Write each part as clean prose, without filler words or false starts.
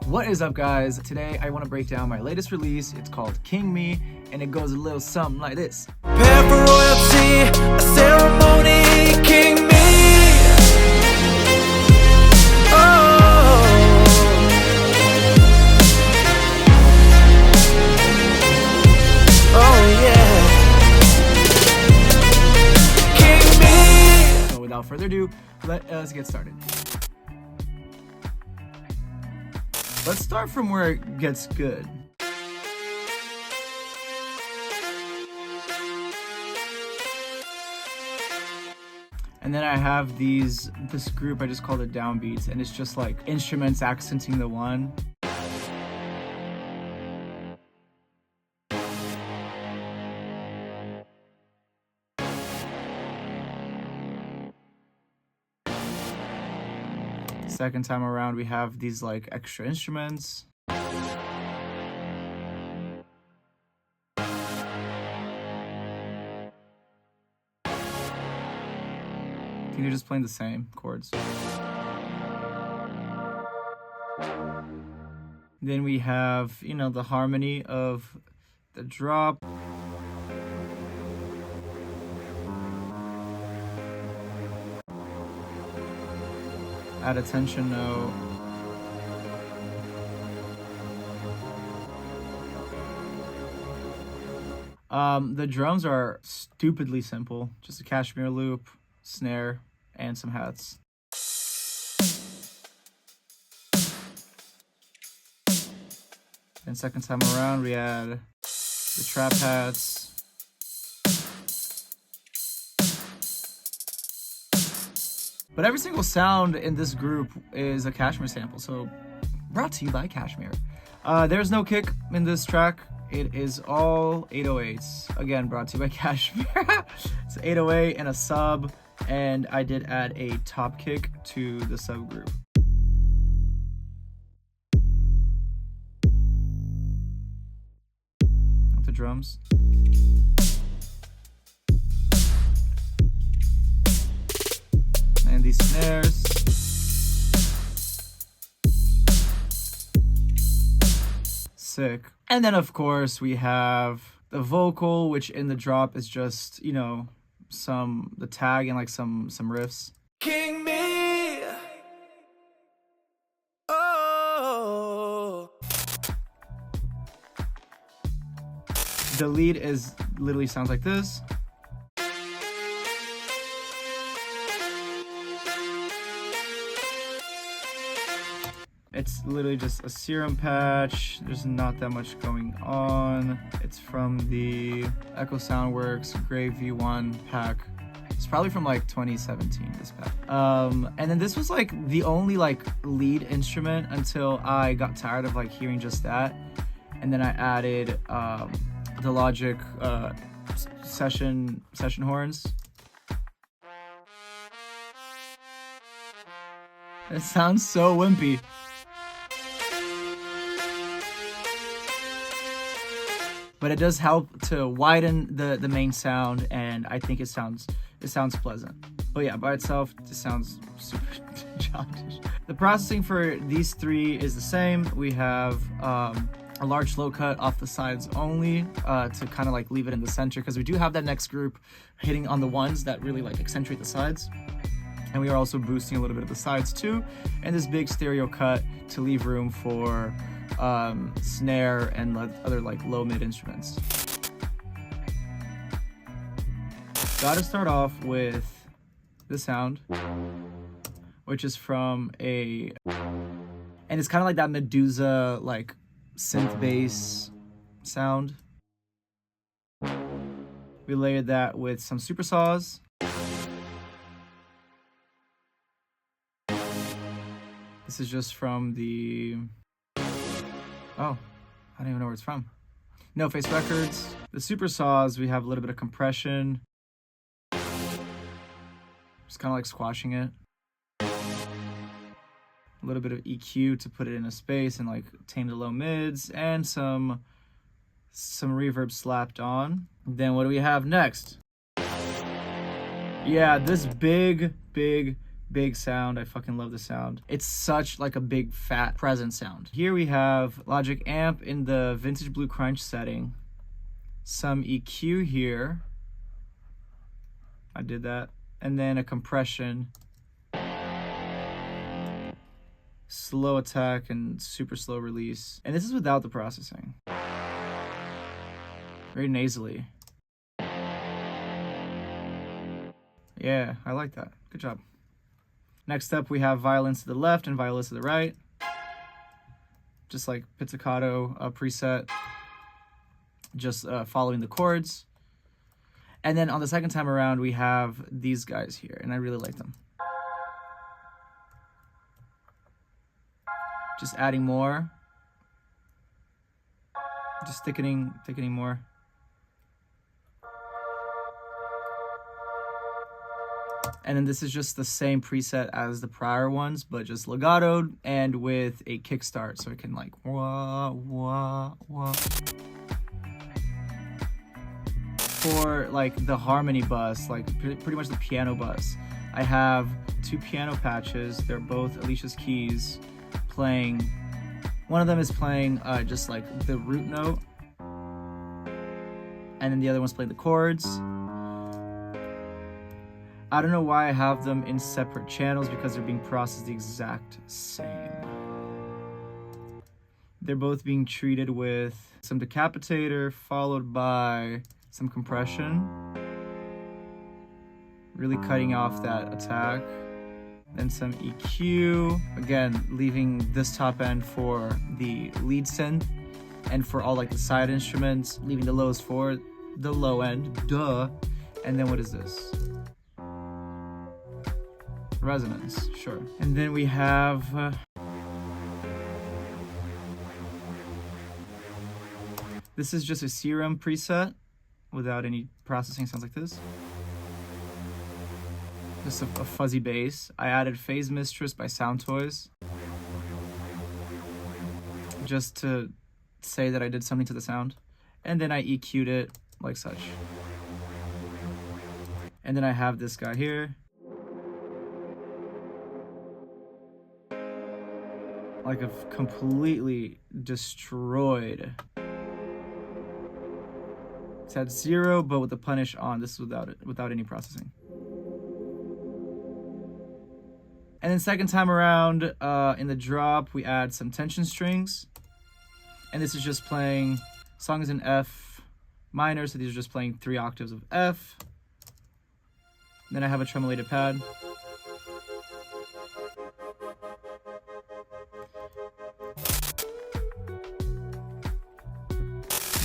What is up, guys? Today I want to break down my latest release. It's called King Me, and it goes a little something like this. Prepare for royalty, a ceremony, King Me. Oh, oh yeah, King Me. So without further ado, let us get started. Let's start from where it gets good. And then I have this group, I just called it Downbeats, and it's just like instruments accenting the one. Second time around, we have these like extra instruments. I think they're just playing the same chords. Then we have, the harmony of the drop. Add a tension note. The drums are stupidly simple. Just a cashmere loop, snare, and some hats. Then second time around, we add the trap hats. But every single sound in this group is a Cashmere sample, so brought to you by Cashmere. There's no kick in this track. It is all 808s. Again, brought to you by Cashmere. It's 808 and a sub, and I did add a top kick to the subgroup. With the drums. And these snares. Sick. And then of course we have the vocal, which in the drop is just, the tag and like some riffs. King Me. Oh. The lead is literally sounds like this. It's literally just a serum patch. There's not that much going on. It's from the Echo Soundworks Grey V1 pack. It's probably from like 2017, this pack. And then this was like the only like lead instrument until I got tired of like hearing just that. And then I added the Logic session horns. It sounds so wimpy. But it does help to widen the main sound, and I think it sounds pleasant. But yeah, by itself, it sounds super childish. The processing for these three is the same. We have a large low cut off the sides only to kind of like leave it in the center, because we do have that next group hitting on the ones that really like accentuate the sides. And we are also boosting a little bit of the sides too. And this big stereo cut to leave room for snare and other like low mid instruments. Gotta start off with the sound, which is from and it's kind of like that Medusa like synth bass sound. We layered that with some super saws. This is just from the I don't even know where it's from. No Face Records. The super saws, we have a little bit of compression. Just kind of like squashing it. A little bit of EQ to put it in a space and like tame the low mids, and some reverb slapped on. Then what do we have next? Yeah, this big big sound. I fucking love the sound. It's such like a big fat present sound. Here we have Logic amp in the vintage blue crunch setting. Some EQ here. I did that. And then a compression. Slow attack and super slow release. And this is without the processing. Very nasally. Yeah, I like that. Good job. Next up, we have violins to the left and violins to the right. Just like pizzicato preset. Just following the chords. And then on the second time around, we have these guys here, and I really like them. Just adding more. Just thickening more. And then this is just the same preset as the prior ones, but just legatoed and with a kickstart, so it can like wah, wah, wah. For like the harmony bus, like pretty much the piano bus, I have 2 piano patches. They're both Alicia's keys playing. One of them is playing just like the root note, and then the other one's playing the chords. I don't know why I have them in separate channels, because they're being processed the exact same. They're both being treated with some decapitator followed by some compression, really cutting off that attack. Then some EQ, again leaving this top end for the lead synth, and for all like the side instruments, leaving the lows for the low end, duh. And then what is this? Resonance, sure. And then we have this is just a Serum preset without any processing. Sounds like this. Just a fuzzy bass. I added Phase Mistress by Sound Toys, just to say that I did something to the sound. And then I EQ'd it like such. And then I have this guy here. Like I've completely destroyed. It's at 0, but with the punish on. This is without any processing. And then second time around, in the drop, we add some tension strings. And this is just playing, song is in F minor, so these are just playing 3 octaves of F. And then I have a tremolated pad.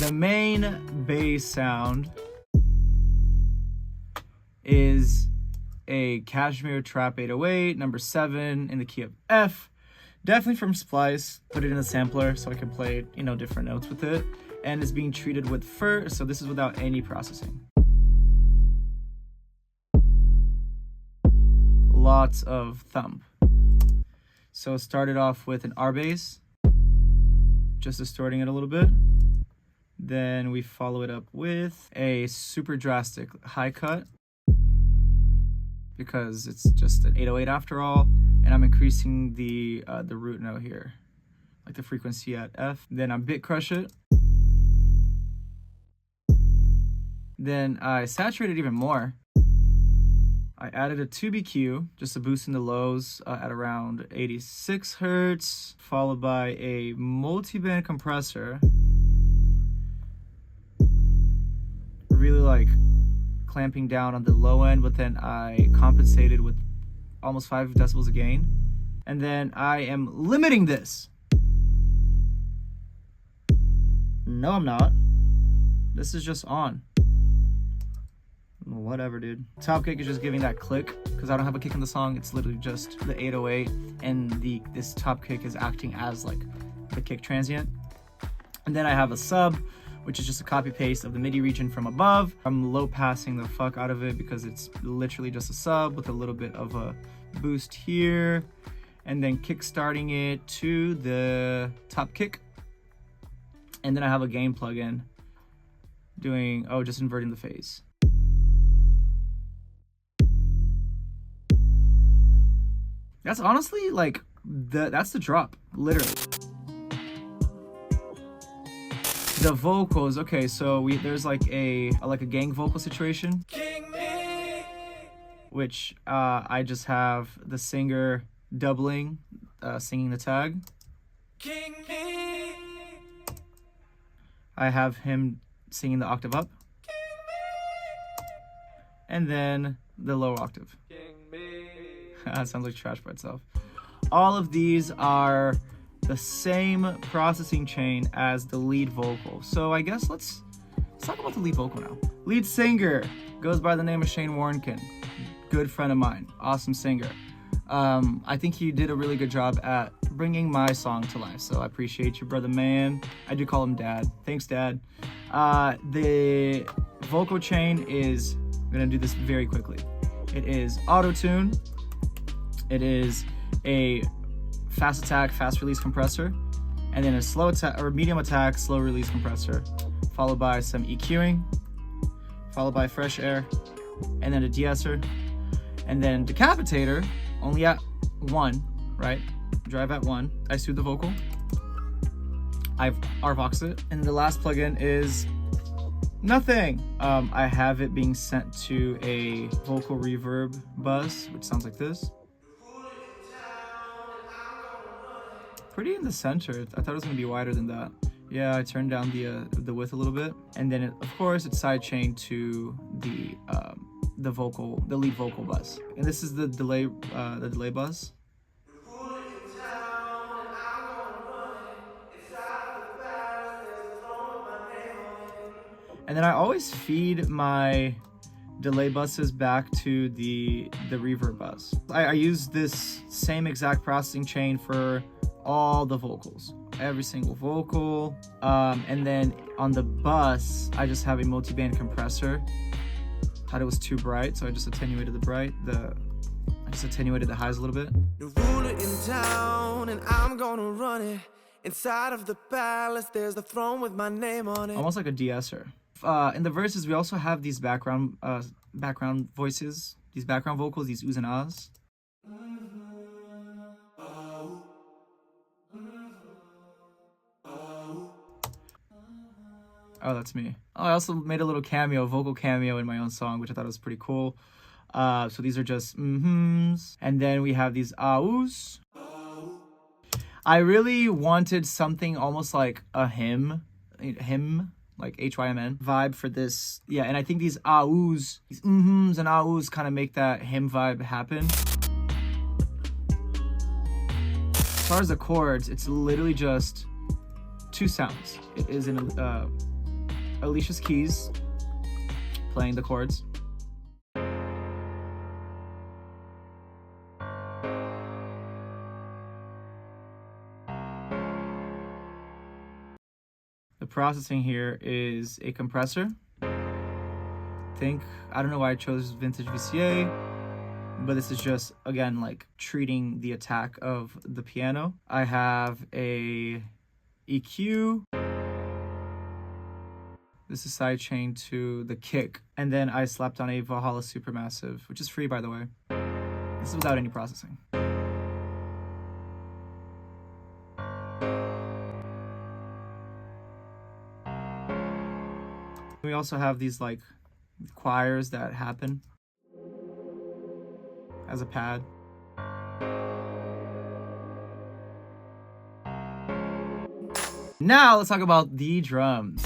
The main bass sound is a Cashmere Trap 808, number 7 in the key of F. Definitely from Splice. Put it in a sampler so I can play, different notes with it. And it's being treated with fur, so this is without any processing. Lots of thump. So it started off with an R bass, just distorting it a little bit. Then we follow it up with a super drastic high cut, because it's just an 808 after all, and I'm increasing the root note here, like the frequency at F. Then I bit crush it. Then I saturate it even more. I added a 2BQ, just a boost in the lows at around 86 hertz, followed by a multi-band compressor. Really like clamping down on the low end, but then I compensated with almost 5 decibels of gain. And then I am limiting this. No, I'm not. This is just on. Whatever, dude. Top kick is just giving that click, because I don't have a kick in the song. It's literally just the 808, and this top kick is acting as like the kick transient. And then I have a sub, which is just a copy paste of the MIDI region from above. I'm low passing the fuck out of it because it's literally just a sub with a little bit of a boost here, and then kick starting it to the top kick. And then I have a gain plugin doing, just inverting the phase. That's honestly like that's the drop, literally. The vocals, okay, so there's like a gang vocal situation, which I just have the singer doubling, singing the tag. I have him singing the octave up, and then the lower octave. That sounds like trash by itself. All of these are the same processing chain as the lead vocal. So I guess let's talk about the lead vocal now. Lead singer goes by the name of Shane Warnkin. Good friend of mine, awesome singer. I think he did a really good job at bringing my song to life, so I appreciate you, brother man. I do call him Dad. Thanks, Dad. The vocal chain is, I'm gonna do this very quickly. It is auto-tune. It is a fast attack, fast release compressor, and then a slow attack or medium attack, slow release compressor, followed by some EQing, followed by fresh air, and then a de-esser, and then decapitator only at 1, right? Drive at 1. I soothe the vocal. I've RVoxed it, and the last plugin is nothing. I have it being sent to a vocal reverb bus, which sounds like this. Pretty in the center. I thought it was gonna be wider than that. Yeah, I turned down the width a little bit, and then of course it's sidechained to the lead vocal bus, and this is the delay bus. And then I always feed my delay buses back to the reverb bus. I use this same exact processing chain for all the vocals, every single vocal, and then on the bus I just have a multi-band compressor. Thought it was too bright, so I just attenuated the highs a little bit. The ruler in town, and I'm gonna run it. Inside of the palace, there's the throne with my name on it. Almost like a de-esser. In the verses, we also have these background voices, these background vocals, these oohs and ahs. Oh, that's me. Oh, I also made a little vocal cameo in my own song, which I thought was pretty cool. So these are just mm-hms. And then we have these ahs. I really wanted something almost like a hymn, like HYMN vibe for this. Yeah, and I think these ahs, these mm-hms and ahs kind of make that hymn vibe happen. As far as the chords, it's literally just 2 sounds. It is in Alicia's keys playing the chords. The processing here is a compressor. I don't know why I chose vintage VCA, but this is just, again, like treating the attack of the piano. I have a EQ. This is sidechained to the kick. And then I slapped on a Valhalla Supermassive, which is free, by the way. This is without any processing. We also have these like choirs that happen as a pad. Now let's talk about the drums.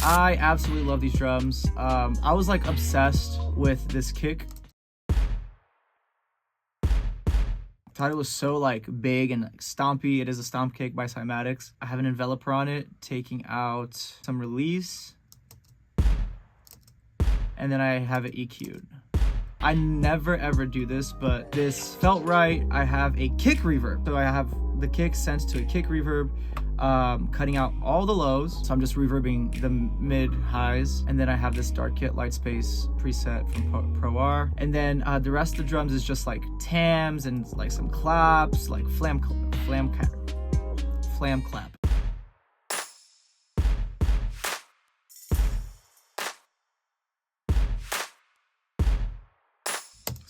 I absolutely love these drums. I was like obsessed with this kick. Thought it was so like big and like stompy. It is a stomp kick by Cymatics. I have an enveloper on it, taking out some release. And then I have it EQ'd. I never ever do this, but this felt right. I have a kick reverb. So I have the kick sent to a kick reverb, cutting out all the lows. So I'm just reverbing the mid highs. And then I have this Dark Kit Light Space preset from Pro R. And then the rest of the drums is just like tams and like some claps, like flam clap.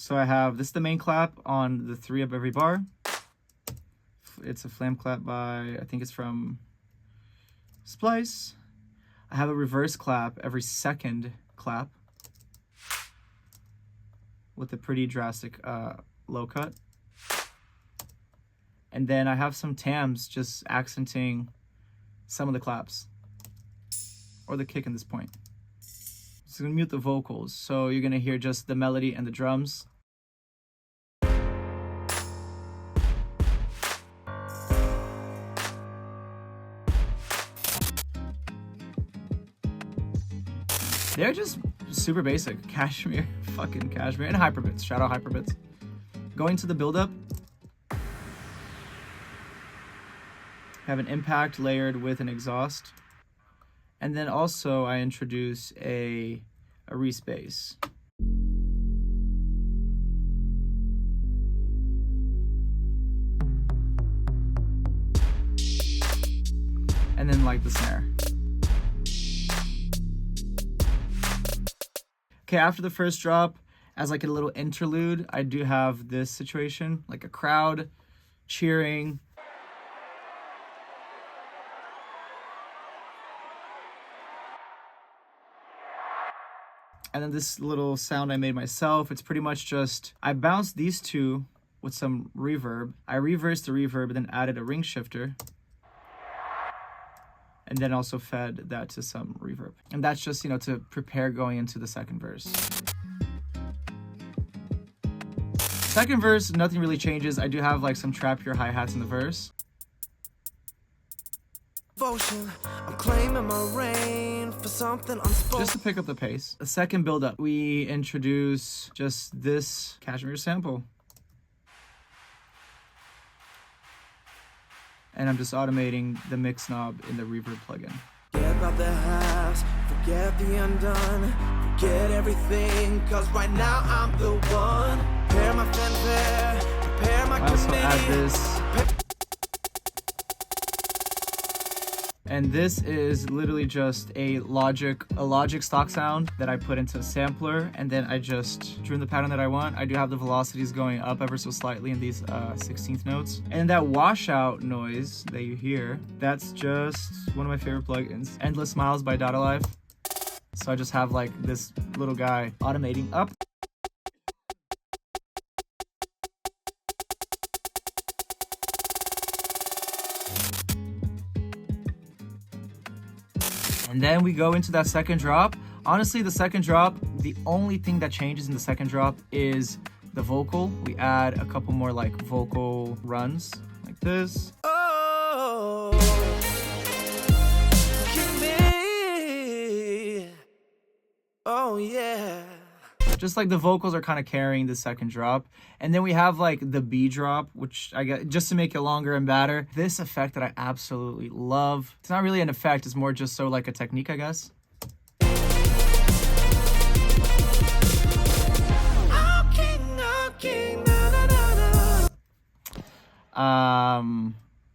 So I have, this is the main clap on the 3 of every bar. It's a flam clap by, I think it's from Splice. I have a reverse clap every second clap with a pretty drastic low cut. And then I have some tams just accenting some of the claps or the kick in this point. So I'm gonna mute the vocals. So you're gonna hear just the melody and the drums. They're just super basic. Cashmere, fucking Cashmere, and Hyperbits. Shout out Hyperbits. Going to the build-up. Have an impact layered with an exhaust. And then also I introduce a Reese bass. And then like the snare. Okay, after the first drop, as like a little interlude, I do have this situation, like a crowd cheering. And then this little sound I made myself, it's pretty much just, I bounced these two with some reverb. I reversed the reverb and then added a ring shifter. And then also fed that to some reverb. And that's just, you know, to prepare going into the second verse. Second verse, nothing really changes. I do have like some trap your hi-hats in the verse. I'm claiming my reign for something unspoken. Just to pick up the pace. The second build-up, we introduce just this Cashmere sample. And I'm just automating the mix knob in the reverb plugin. Forget about the halves, forget the undone, forget everything, cause right now I'm the one. Prepare my fanfare, prepare my I also committee. add this. And this is literally just a Logic stock sound that I put into a sampler, and then I just drew in the pattern that I want. I do have the velocities going up ever so slightly in these 16th notes. And that washout noise that you hear, that's just one of my favorite plugins, Endless Smiles by Dot Alive. So I just have like this little guy automating up. And then we go into that second drop. Honestly, the second drop, the only thing that changes in the second drop is the vocal. We add a couple more like vocal runs like this. Oh, give me. Oh yeah. Just like the vocals are kind of carrying the second drop. And then we have like the B drop, which I get just to make it longer and badder. This effect that I absolutely love. It's not really an effect, it's more just so like a technique, I guess.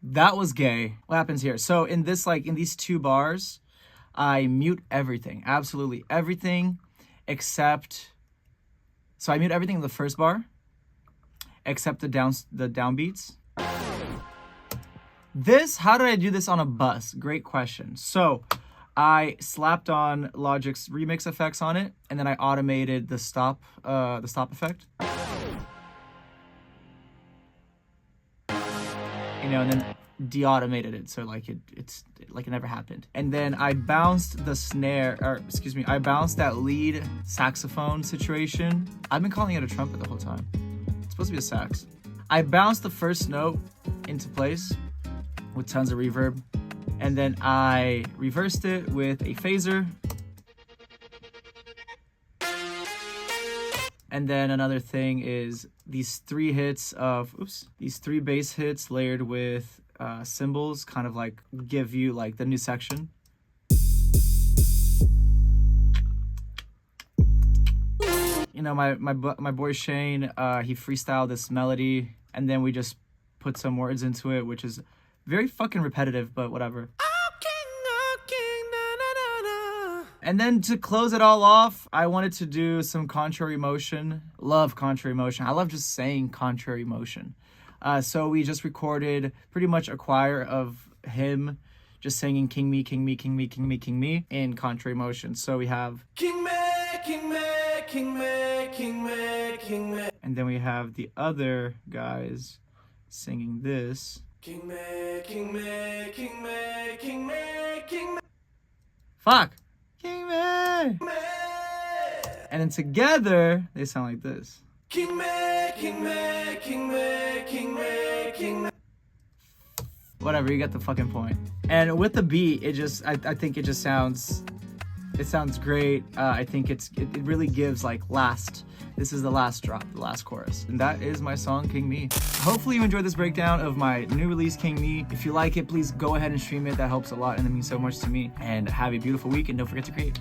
That was gay. What happens here? So in this, like in these 2 bars, I mute everything, absolutely everything, except. So I mute everything in the first bar, except the downbeats. This, how did I do this on a bus? Great question. So I slapped on Logic's remix effects on it, and then I automated the stop effect. You know, and then de-automated it, so like it's like it never happened. And then I bounced the snare, or excuse me, I bounced that lead saxophone situation. I've been calling it a trumpet the whole time. It's supposed to be a sax. I bounced the first note into place with tons of reverb, and then I reversed it with a phaser. And then another thing is these 3 hits of, these 3 bass hits layered with cymbals kind of like give you like the new section. You know, my boy Shane, he freestyled this melody, and then we just put some words into it, which is very fucking repetitive, but whatever. And then to close it all off, I wanted to do some contrary motion. Love contrary motion. I love just saying contrary motion. So we just recorded pretty much a choir of him just singing King Me, King Me, King Me, King Me, King Me in contrary motion. So we have King me, King me, King me, King me, King me. And then we have the other guys singing this. King me, King me, King me, King me, King me. Fuck! King me! And then together, they sound like this. King me, King me, King me, King me, King me. Whatever, you get the fucking point. And with the beat, it just, I think it just sounds, it sounds great. I think it really gives like this is the last drop, the last chorus. And that is my song, King Me. Hopefully you enjoyed this breakdown of my new release, King Me. If you like it, please go ahead and stream it. That helps a lot and it means so much to me. And have a beautiful week and don't forget to create.